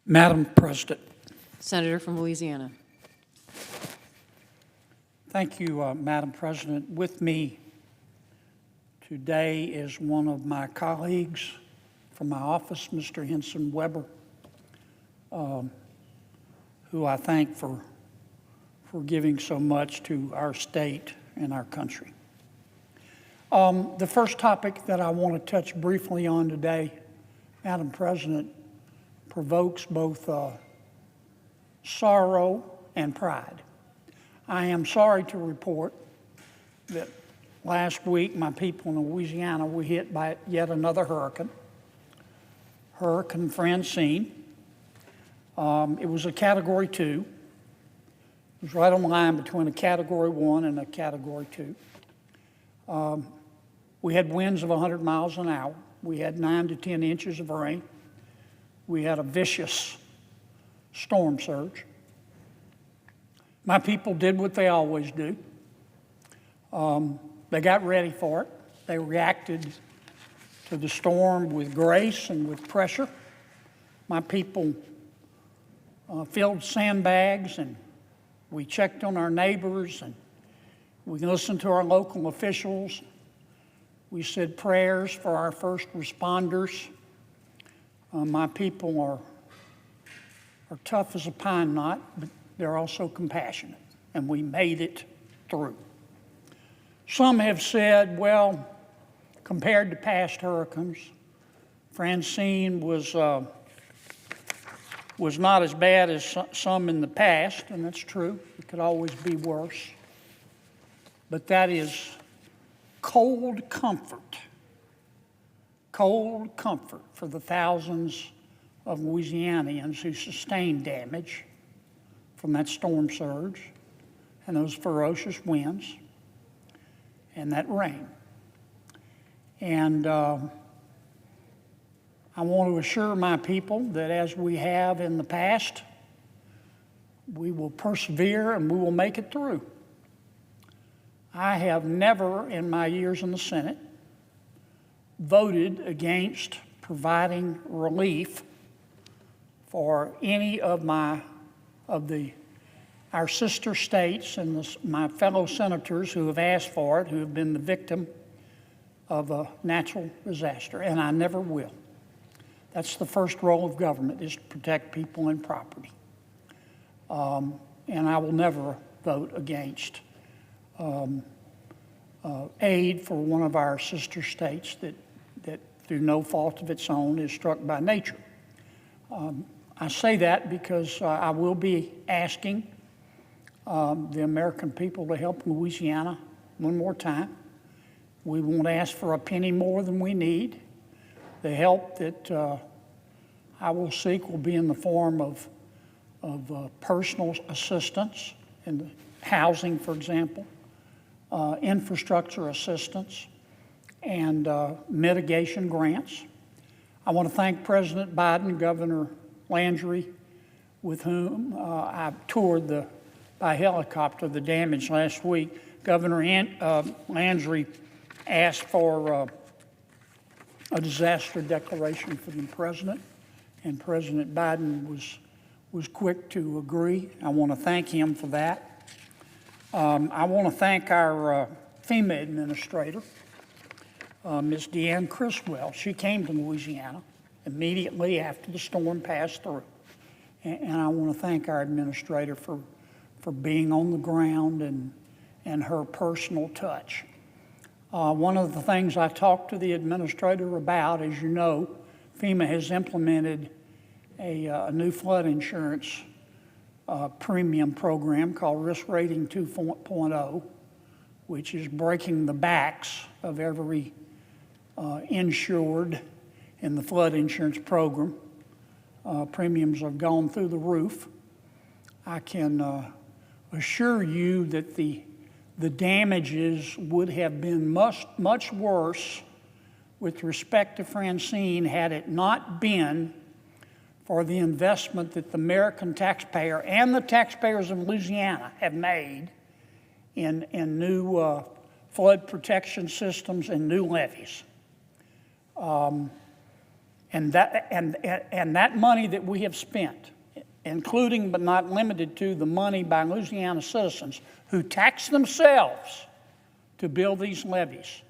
Madam President. Senator from Louisiana. Thank you, Madam President. With me today is one of my colleagues from my office, Mr. Henson Weber, who I thank for giving so much to our state and our country. The first topic that I want to touch briefly on today, Madam President, provokes both sorrow and pride. I am sorry to report that last week my people in Louisiana were hit by yet another hurricane, Hurricane Francine. It was a Category 2. It was right on the line between a Category 1 and a Category 2. We had winds of 100 miles an hour. We had 9 to 10 inches of rain. We had a vicious storm surge. My people did what they always do. They got ready for it. They reacted to the storm with grace and with pressure. My people filled sandbags, and we checked on our neighbors, and we listened to our local officials. We said prayers for our first responders. My people are tough as a pine knot, but they're also compassionate, and we made it through. Some have said, well, compared to past hurricanes, Francine was not as bad as some in the past, and that's true. It could always be worse. But that is cold comfort for the thousands of Louisianians who sustained damage from that storm surge and those ferocious winds and that rain. And I want to assure my people that as we have in the past, we will persevere and we will make it through. I have never in my years in the Senate voted against providing relief for any of our sister states and my fellow senators who have asked for it, who have been the victim of a natural disaster, and I never will. That's the first role of government, is to protect people and property. And I will never vote against aid for one of our sister states that through no fault of its own is struck by nature. I say that because I will be asking the American people to help Louisiana one more time. We won't ask for a penny more than we need. The help that I will seek will be in the form of personal assistance and housing, for example, infrastructure assistance, and mitigation grants. I want to thank President Biden, Governor Landry, with whom I toured by helicopter the damage last week. Governor Landry asked for a disaster declaration from the president, and President Biden was quick to agree. I want to thank him for that. I want to thank our FEMA administrator, Ms. Deanne Criswell. She came to Louisiana immediately after the storm passed through. And I want to thank our administrator for being on the ground and her personal touch. One of the things I talked to the administrator about, as you know, FEMA has implemented a new flood insurance premium program called Risk Rating 2.0, which is breaking the backs of every insured in the flood insurance program. Premiums have gone through the roof. I can assure you that the damages would have been much worse with respect to Francine had it not been for the investment that the American taxpayer and the taxpayers of Louisiana have made in new flood protection systems and new levees. And that money that we have spent, including but not limited to the money by Louisiana citizens who tax themselves to build these levees,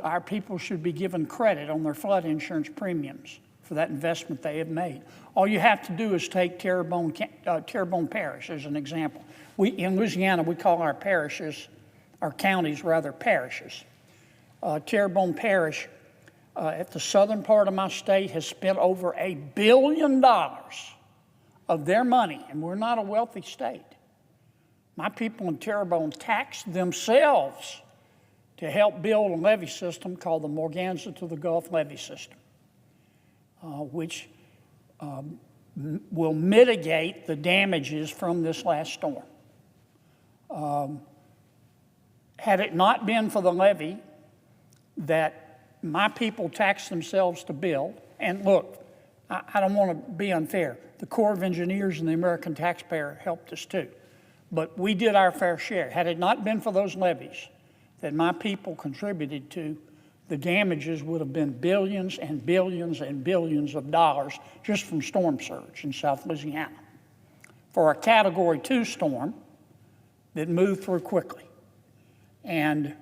our people should be given credit on their flood insurance premiums for that investment they have made. All you have to do is take Terrebonne Parish as an example. In Louisiana, we call our parishes, our counties rather, parishes. Terrebonne Parish at the southern part of my state has spent over $1 billion of their money, and we're not a wealthy state. My people in Terrebonne taxed themselves to help build a levee system called the Morganza to the Gulf Levee System, which will mitigate the damages from this last storm. Had it not been for the levee that my people taxed themselves to build, and look, I don't want to be unfair. The Corps of Engineers and the American taxpayer helped us too, but we did our fair share. Had it not been for those levees that my people contributed to, the damages would have been billions and billions and billions of dollars just from storm surge in South Louisiana. For a Category 2 storm that moved through quickly. And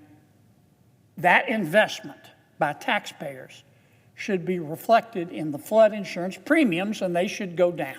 that investment by taxpayers should be reflected in the flood insurance premiums, and they should go down.